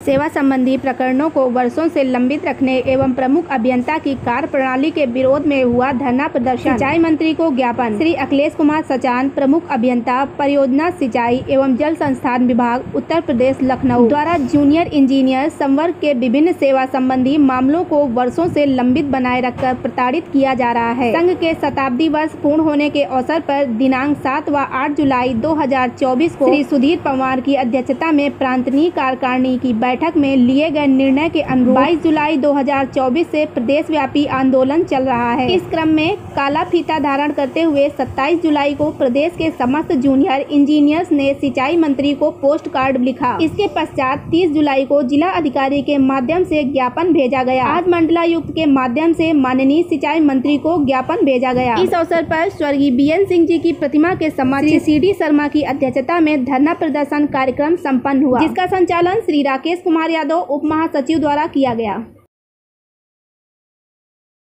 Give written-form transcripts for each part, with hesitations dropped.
सेवा संबंधी प्रकरणों को वर्षों से लंबित रखने एवं प्रमुख अभियंता की कार्यप्रणाली के विरोध में हुआ धरना प्रदर्शन। सिंचाई मंत्री को ज्ञापन। श्री अखिलेश कुमार सचान, प्रमुख अभियंता, परियोजना सिंचाई एवं जल संस्थान विभाग, उत्तर प्रदेश, लखनऊ द्वारा जूनियर इंजीनियर संवर्ग के विभिन्न सेवा संबंधी मामलों को वर्षों से लंबित बनाए रखकर प्रताड़ित किया जा रहा है। संघ के शताब्दी वर्ष पूर्ण होने के अवसर पर दिनांक 7 व 8 जुलाई 2024 को श्री सुधीर पवार की अध्यक्षता में प्रांतीय कार्यकारिणी की बैठक में लिए गए निर्णय के अनुरूप 22 जुलाई 2024 से प्रदेश व्यापी आंदोलन चल रहा है। इस क्रम में काला फीता धारण करते हुए 27 जुलाई को प्रदेश के समस्त जूनियर इंजीनियर्स ने सिंचाई मंत्री को पोस्ट कार्ड लिखा। इसके पश्चात 30 जुलाई को जिला अधिकारी के माध्यम से ज्ञापन भेजा गया। आज मंडलायुक्त के माध्यम से माननीय सिंचाई मंत्री को ज्ञापन भेजा गया। इस अवसर पर स्वर्गीय बीएन सिंह जी की प्रतिमा के समक्ष श्री सी डी शर्मा की अध्यक्षता में धरना प्रदर्शन कार्यक्रम संपन्न हुआ, जिसका संचालन श्री राकेश कुमार यादव उप महासचिव द्वारा किया गया।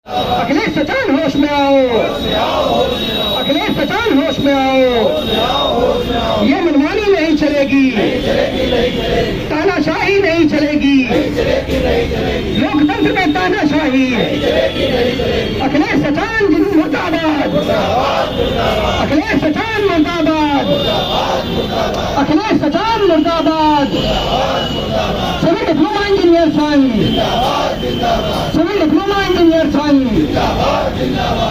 अखिलेश सचान होश में आओ, अखिलेश सचान होश में आओ। ये मनमानी नहीं चलेगी, तानाशाही नहीं चलेगी, लोकतंत्र में तानाशाही। अखिलेश सचान मुर्दाबाद, अखिलेश सचान मुर्दाबाद, अखिलेश सचान मुर्दाबाद। सभी डिप्लोमा इंजीनियर संघ, सभी डिप्लोमा इंजीनियर संघ,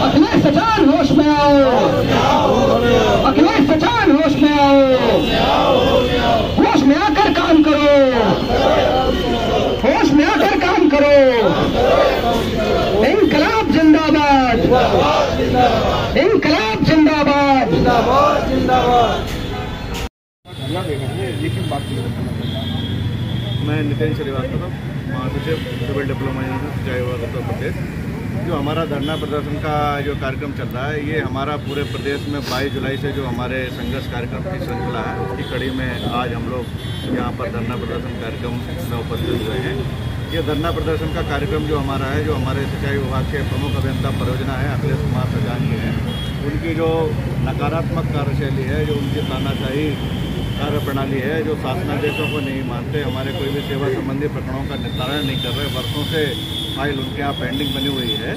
अखिलेश सचान होश में आओ, अखिलेश सचान होश में आओ। होश में आकर काम करो, होश में आकर काम करो। इनकलाब जिंदाबाद, इनकलाब जिंदाबाद। मैं नितिन श्रीवास्तव, महासचिव सिविल डिप्लोमा इंजीनियर सिंचाई विभाग उत्तर प्रदेश। जो हमारा धरना प्रदर्शन का जो कार्यक्रम चल रहा है, ये हमारा पूरे प्रदेश में 22 जुलाई से जो हमारे संघर्ष कार्यक्रम की श्रृंखला है, उसकी कड़ी में आज हम लोग यहाँ पर धरना प्रदर्शन कार्यक्रम में उपस्थित हुए हैं। ये धरना प्रदर्शन का कार्यक्रम जो हमारा है, जो हमारे सिंचाई विभाग के प्रमुख अभियंता परियोजना है अखिलेश कुमार सचान जी हैं, उनकी जो नकारात्मक कार्यशैली है, जो उनकी तानाशाही कार्यप्रणाली है, जो शासनादेशों को नहीं मानते, हमारे कोई भी सेवा संबंधी प्रकरणों का निस्तारण नहीं कर रहे, वर्षों से फाइल उनके यहाँ पेंडिंग बनी हुई है,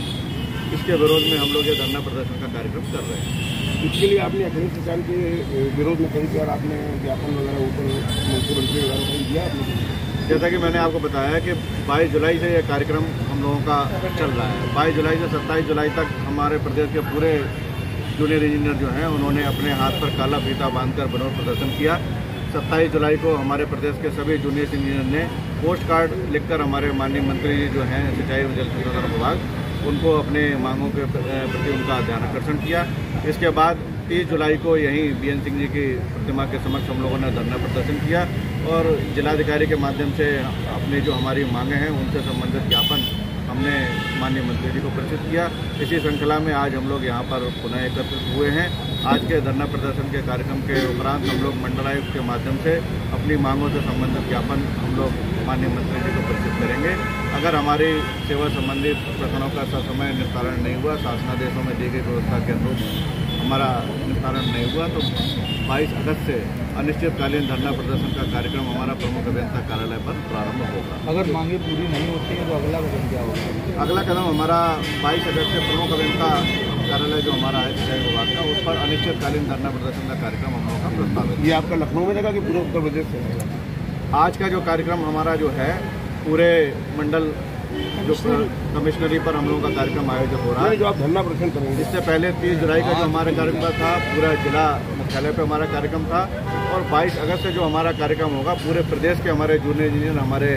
इसके विरोध में हम लोग ये धरना प्रदर्शन का कार्यक्रम कर रहे हैं। इसके लिए आपने अखिलेश सचान के विरोध में कहीं पर आपने ज्ञापन वगैरह ऊपर मुख्यमंत्री वगैरह कहीं दिया आपने? जैसा कि मैंने आपको बताया कि 22 जुलाई से ये कार्यक्रम हम लोगों का चल रहा है। 22 जुलाई से 27 जुलाई तक हमारे प्रदेश के पूरे जूनियर इंजीनियर जो हैं, उन्होंने अपने हाथ पर काला फीता बांधकर विरोध प्रदर्शन किया। 27 जुलाई को हमारे प्रदेश के सभी जूनियर इंजीनियर ने पोस्ट कार्ड लिखकर हमारे माननीय मंत्री जी जो हैं सिंचाई एवं जल संसाधन विभाग, उनको अपने मांगों के प्रति उनका ध्यान आकर्षण किया। इसके बाद 30 जुलाई को यहीं बीएन सिंह जी की प्रतिमा के समक्ष हम लोगों ने धरना प्रदर्शन किया और जिलाधिकारी के माध्यम से अपनी जो हमारी मांगे हैं उनसे संबंधित ज्ञापन हमने माननीय मंत्री जी को प्रेषित किया। इसी श्रृंखला में आज हम लोग यहाँ पर पुनः एकत्रित हुए हैं। आज के धरना प्रदर्शन के कार्यक्रम के उपरांत हम लोग मंडलायुक्त के माध्यम से अपनी मांगों से संबंधित ज्ञापन हम लोग माननीय मंत्री जी को प्रेषित करेंगे। अगर हमारी सेवा संबंधी प्रकरणों का ससमय निस्तारण नहीं हुआ, शासनादेशों में दी गई व्यवस्था के अनुरूप हमारा निस्तारण नहीं हुआ, तो 22 अगस्त से अनिश्चितकालीन धरना प्रदर्शन का कार्यक्रम हमारा प्रमुख अभियंता कार्यालय पर प्रारंभ होगा। अगर मांगे पूरी नहीं होती है तो अगला कदम क्या होगा? अगला कदम हमारा 22 अगस्त से प्रमुख अभियंता कार्यालय जो हमारा है सिंचाई विभाग का, उस पर अनिश्चितकालीन धरना प्रदर्शन का कार्यक्रम हम लोगों का प्रस्तावित है। ये आपका लखनऊ में लगा कि पूरे उत्तर प्रदेश से? आज का जो कार्यक्रम हमारा जो है, पूरे मंडल जो कमिश्नरी पर हम लोगों का कार्यक्रम आयोजित हो रहा है। जो आप धरना प्रदर्शन करेंगे, इससे पहले 30 जुलाई का जो हमारा कार्यक्रम था, पूरा जिला मुख्यालय पे हमारा कार्यक्रम था, और 22 अगस्त से जो हमारा कार्यक्रम होगा, पूरे प्रदेश के हमारे जूनियर इंजीनियर हमारे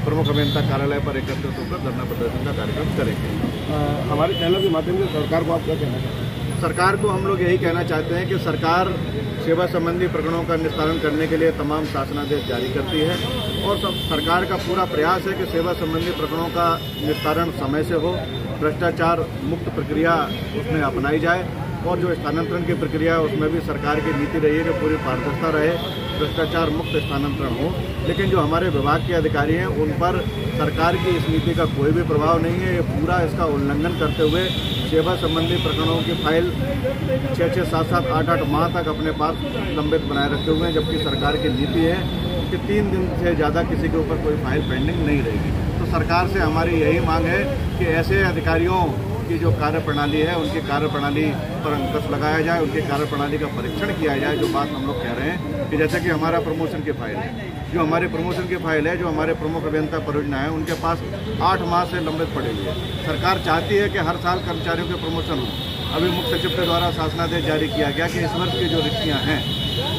प्रमुख अभियंता कार्यालय पर एकत्रित होकर धरना प्रदर्शन का कार्यक्रम करेंगे। हमारे चैनल के माध्यम से सरकार को आप क्या कहना चाहते हैं? सरकार को हम लोग यही कहना चाहते हैं कि सरकार सेवा संबंधी प्रकरणों का निस्तारण करने के लिए तमाम शासनादेश जारी करती है और सरकार का पूरा प्रयास है कि सेवा संबंधी प्रकरणों का निस्तारण समय से हो, भ्रष्टाचार मुक्त प्रक्रिया उसमें अपनाई जाए और जो स्थानांतरण की प्रक्रिया है उसमें भी सरकार की नीति रही है कि पूरी पारदर्शिता रहे, भ्रष्टाचार मुक्त स्थानांतरण हो। लेकिन जो हमारे विभाग के अधिकारी हैं उन पर सरकार की इस नीति का कोई भी प्रभाव नहीं है। ये पूरा इसका उल्लंघन करते हुए सेवा संबंधी प्रकरणों की फाइल 6-6, 7-7, 8-8 माह तक अपने पास लंबित बनाए रखे हुए हैं, जबकि सरकार की नीति है कि 3 दिन से ज़्यादा किसी के ऊपर कोई फाइल पेंडिंग नहीं रहेगी। तो सरकार से हमारी यही मांग है कि ऐसे अधिकारियों की जो कार्यप्रणाली है उनकी कार्यप्रणाली पर अंकुश लगाया जाए, उनकी कार्यप्रणाली का परीक्षण किया जाए। जो बात हम लोग कह रहे हैं कि जैसे कि हमारा प्रमोशन की फाइल है, जो हमारी प्रमोशन की फाइल है, जो हमारे प्रमुख अभियंता परियोजना है, उनके पास 8 माह से लंबित पड़ी हुई है। सरकार चाहती है कि हर साल कर्मचारियों के प्रमोशन हो। अभी मुख्य सचिव के द्वारा शासनादेश जारी किया गया कि इस वर्ष की जो रिक्तियाँ हैं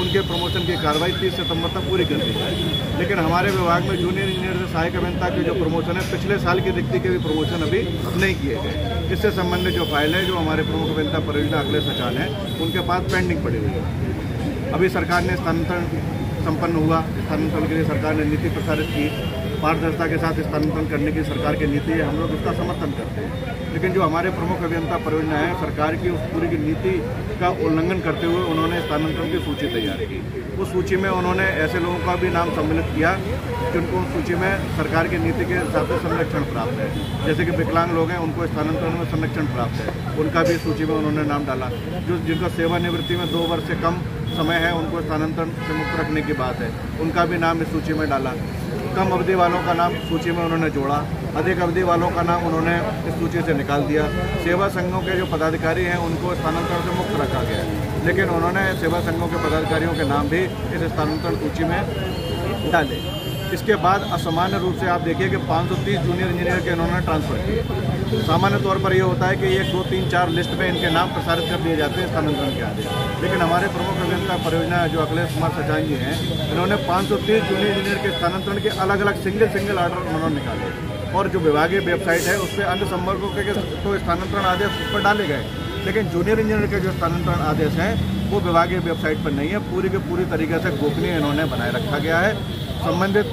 उनके प्रमोशन की कार्रवाई 30 सितंबर तक पूरी कर दी जाए। लेकिन हमारे विभाग में जूनियर इंजीनियर से सहायक अभियंता के जो प्रमोशन है, पिछले साल की रिक्ति के भी प्रमोशन अभी नहीं किए गए। इससे संबंधित जो फाइल है, जो हमारे प्रमुख अभियंता परियोजना अखिलेश सचान है, उनके पास पेंडिंग पड़ी हुई है। अभी सरकार ने स्थानांतरण संपन्न हुआ। स्थानांतरण के लिए सरकार ने नीति प्रसारित की। पारदर्शिता के साथ स्थानांतरण करने की सरकार की नीति है, हम लोग उसका समर्थन करते हैं। लेकिन जो हमारे प्रमुख अभियंता परियोजना है, सरकार की उस पूरी की नीति का उल्लंघन करते हुए उन्होंने स्थानांतरण की सूची तैयार की। उस सूची में उन्होंने ऐसे लोगों का भी नाम सम्मिलित किया जिनको उस सूची में सरकार की नीति के हिसाब से संरक्षण प्राप्त है। जैसे कि विकलांग लोग हैं, उनको स्थानांतरण में संरक्षण प्राप्त है, उनका भी सूची में उन्होंने नाम डाला। जो जिनका सेवानिवृत्ति में 2 वर्ष से कम समय है, उनको स्थानांतरण से मुक्त रखने की बात है, उनका भी नाम इस सूची में डाला। कम अवधि वालों का नाम सूची में उन्होंने जोड़ा, अधिक अवधि वालों का नाम उन्होंने इस सूची से निकाल दिया। सेवा संघों के जो पदाधिकारी हैं उनको स्थानांतरण से मुक्त रखा गया, लेकिन उन्होंने सेवा संघों के पदाधिकारियों के नाम भी इस स्थानांतरण सूची में डाले। इसके बाद असामान्य रूप से आप देखिए कि 530 जूनियर इंजीनियर के इन्होंने ट्रांसफर किए। सामान्य तौर पर ये होता है कि 1, 2, 3, 4 लिस्ट में इनके नाम प्रसारित कर दिए जाते हैं स्थानांतरण के आदेश। लेकिन हमारे प्रमुख अभियंता परियोजना जो अखिलेश कुमार सचान जी हैं, इन्होंने 530 जूनियर इंजीनियर के स्थानांतरण के अलग अलग सिंगल आर्डर उन्होंने निकाले, और जो विभागीय वेबसाइट है उस पर अन्य संवर्गों के तो स्थानांतरण आदेश उस पर डाले गए, लेकिन जूनियर इंजीनियर के जो स्थानांतरण आदेश हैं वो विभागीय वेबसाइट पर नहीं है। पूरी के पूरी तरीके से गोपनीय इन्होंने बनाए रखा गया है। संबंधित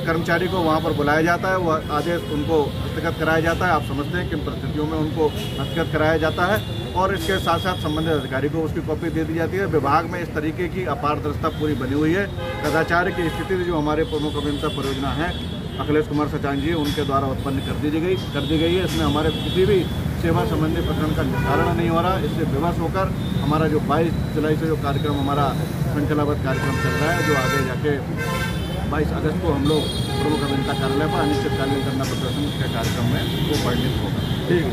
कर्मचारी को वहाँ पर बुलाया जाता है, वो आदेश उनको हस्तगत कराया जाता है। आप समझते हैं किन परिस्थितियों में उनको हस्तगत कराया जाता है, और इसके साथ साथ संबंधित अधिकारी को उसकी कॉपी दे दी जाती है। विभाग में इस तरीके की अपारदर्शिता पूरी बनी हुई है। कदाचार की स्थिति जो हमारे प्रमुख अभियंता परियोजना है अखिलेश कुमार सचान जी, उनके द्वारा उत्पन्न कर दी गई है। इसमें हमारे किसी भी सेवा संबंधी प्रकरण का निस्तारण नहीं हो रहा। इससे विवश होकर हमारा जो 22 जुलाई से जो कार्यक्रम, हमारा श्रृंखलाबद्ध कार्यक्रम चल रहा है, जो आगे जाके 22 अगस्त को हम लोग प्रमुख अभियंता कार्यालय पर अनिश्चितकालीन धरना प्रदर्शन के कार्यक्रम में वो परिणित होगा। ठीक है।